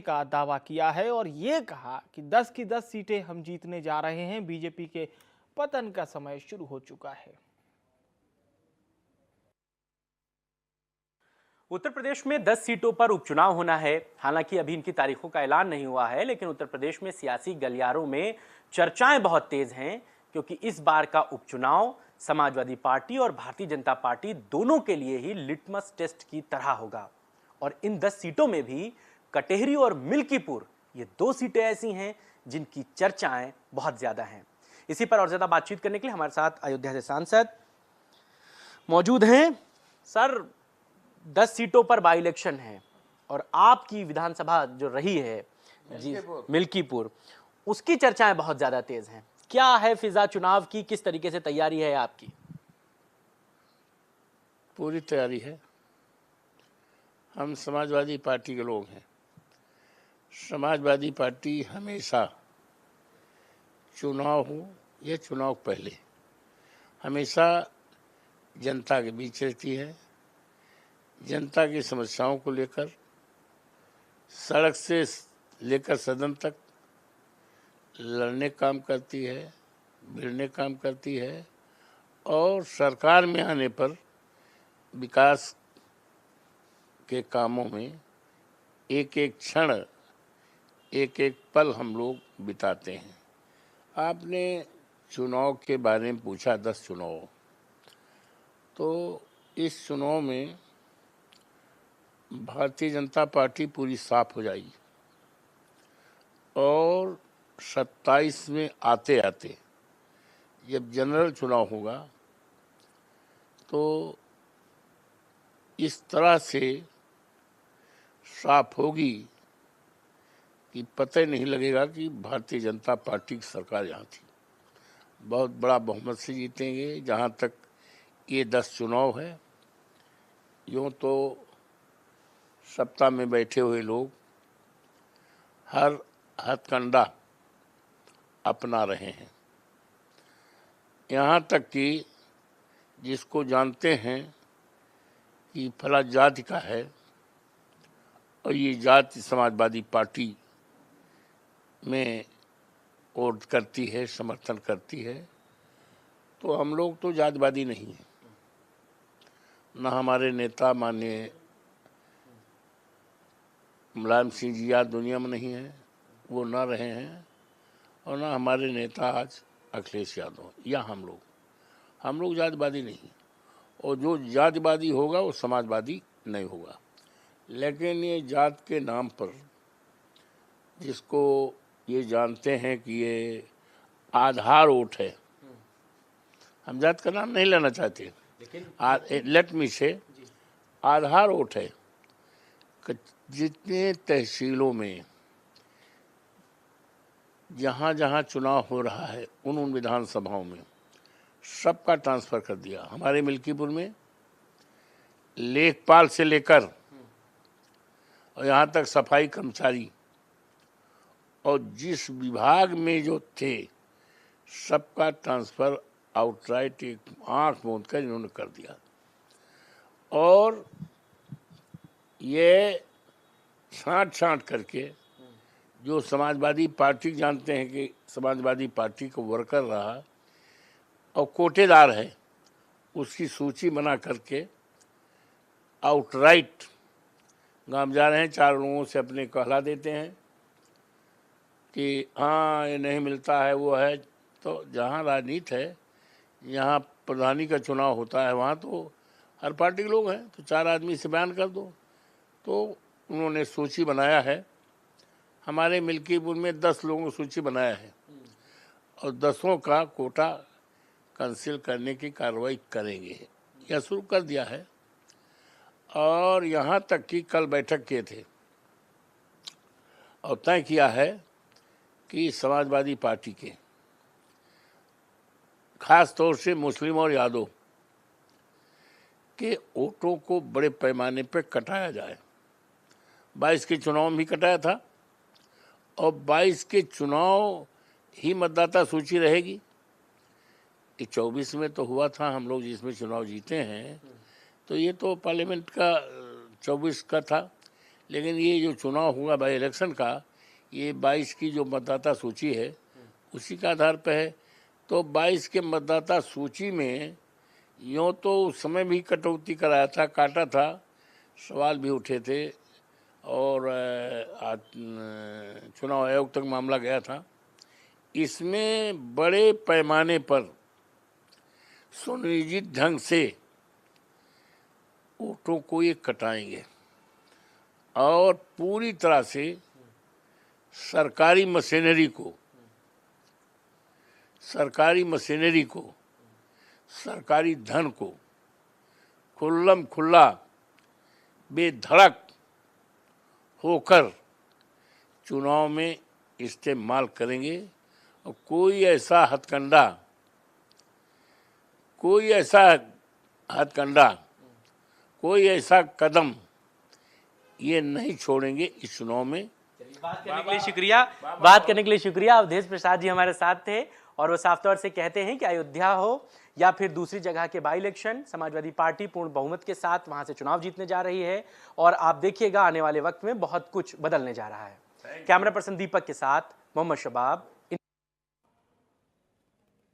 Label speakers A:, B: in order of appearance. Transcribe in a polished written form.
A: का दावा किया है और ये कहा कि 10 की 10 सीटें हम जीतने जा रहे हैं। बीजेपी के पतन का समय शुरू हो चुका है।
B: उत्तर प्रदेश में 10 सीटों पर उपचुनाव होना है। हालांकि अभी इनकी तारीखों का ऐलान नहीं हुआ है, लेकिन उत्तर प्रदेश में सियासी गलियारों में चर्चाएं बहुत तेज हैं, क्योंकि इस बार का उपचुनाव समाजवादी पार्टी और भारतीय जनता पार्टी दोनों के लिए ही लिटमस टेस्ट की तरह होगा। और इन 10 सीटों में भी कटेहरी और मिल्कीपुर, ये 2 सीटें ऐसी हैं जिनकी चर्चाएं बहुत ज्यादा हैं। इसी पर और ज्यादा बातचीत करने के लिए हमारे साथ अयोध्या से सांसद मौजूद हैं। सर, 10 सीटों पर बाई इलेक्शन है और आपकी विधानसभा जो रही है जी मिल्कीपुर, उसकी चर्चाएं बहुत ज्यादा तेज हैं। क्या है फिजा चुनाव की, किस तरीके से तैयारी है आपकी?
C: पूरी तैयारी है। हम समाजवादी पार्टी के लोग हैं। समाजवादी पार्टी हमेशा चुनाव हो या चुनाव पहले हमेशा जनता के बीच रहती है। जनता की समस्याओं को लेकर सड़क से लेकर सदन तक लड़ने काम करती है, भिड़ने काम करती है और सरकार में आने पर विकास के कामों में एक एक क्षण, एक एक पल हम लोग बिताते हैं। आपने चुनाव के बारे में पूछा, 10 चुनाव, तो इस चुनाव में भारतीय जनता पार्टी पूरी साफ हो जाएगी और 27 में आते आते जब जनरल चुनाव होगा तो इस तरह से साफ होगी कि पता ही नहीं लगेगा कि भारतीय जनता पार्टी की सरकार यहाँ थी। बहुत बड़ा बहुमत से जीतेंगे। जहाँ तक ये 10 चुनाव है, यूँ तो सत्ता में बैठे हुए लोग हर हथकंडा अपना रहे हैं। यहाँ तक कि जिसको जानते हैं कि फला जाति का है और ये जाति समाजवादी पार्टी में वोट करती है, समर्थन करती है, तो हम लोग तो जातिवादी नहीं हैं। न हमारे नेता माननीय मुलायम सिंह जी आज दुनिया में नहीं है, वो ना रहे हैं, और ना हमारे नेता आज अखिलेश यादव या हम लोग जातिवादी नहीं। और जो जातिवादी होगा वो समाजवादी नहीं होगा। लेकिन ये जात के नाम पर जिसको ये जानते हैं कि ये आधार वोट है, हम जात का नाम नहीं लेना चाहते, लेट मी से आधार वोट है। जितने तहसीलों में जहाँ जहाँ चुनाव हो रहा है उन विधानसभाओं में सबका ट्रांसफ़र कर दिया। हमारे मिल्कीपुर में लेखपाल से लेकर और यहाँ तक सफाई कर्मचारी और जिस विभाग में जो थे सबका ट्रांसफ़र आउटराइट एक आँख मूंद कर इन्होंने कर दिया। और ये छांट करके जो समाजवादी पार्टी जानते हैं कि समाजवादी पार्टी को वर्कर रहा और कोटेदार है, उसकी सूची बना करके आउटराइट गांव जा रहे हैं, 4 लोगों से अपने कहला देते हैं कि हाँ ये नहीं मिलता है, वो है। तो जहाँ राजनीति है, यहाँ प्रधानी का चुनाव होता है, वहाँ तो हर पार्टी के लोग हैं, तो 4 आदमी से बयान कर दो। तो उन्होंने सूची बनाया है। हमारे मिल्कीपुर में 10 लोगों की सूची बनाया है और 10 का कोटा कैंसिल करने की कार्रवाई करेंगे, यह शुरू कर दिया है। और यहाँ तक कि कल बैठक किए थे और तय किया है कि समाजवादी पार्टी के खास तौर से मुस्लिम और यादव के वोटों को बड़े पैमाने पर कटाया जाए। 22 के चुनाव में भी कटाया था और 22 के चुनाव ही मतदाता सूची रहेगी। 24 में तो हुआ था, हम लोग जिसमें चुनाव जीते हैं, तो ये तो पार्लियामेंट का 24 का था। लेकिन ये जो चुनाव हुआ बाई इलेक्शन का, ये 22 की जो मतदाता सूची है उसी के आधार पर है। तो 22 के मतदाता सूची में यूँ तो उस समय भी कटौती कराया था, काटा था, सवाल भी उठे थे और चुनाव आयोग तक मामला गया था। इसमें बड़े पैमाने पर सुनियोजित ढंग से वोटों को ये कटाएंगे और पूरी तरह से सरकारी मशीनरी को, सरकारी धन को खुल्लम खुल्ला बेधड़क होकर चुनाव में इस्तेमाल करेंगे। और कोई ऐसा कदम ये नहीं छोड़ेंगे इस चुनाव में।
B: बात करने के लिए शुक्रिया। अवधेश प्रसाद जी हमारे साथ थे और वो साफ तौर से कहते हैं कि अयोध्या हो या फिर दूसरी जगह के बाई इलेक्शन, समाजवादी पार्टी पूर्ण बहुमत के साथ वहां से चुनाव जीतने जा रही है और आप देखिएगा आने वाले वक्त में बहुत कुछ बदलने जा रहा है। कैमरा पर्सन दीपक के साथ मोहम्मद शबाब,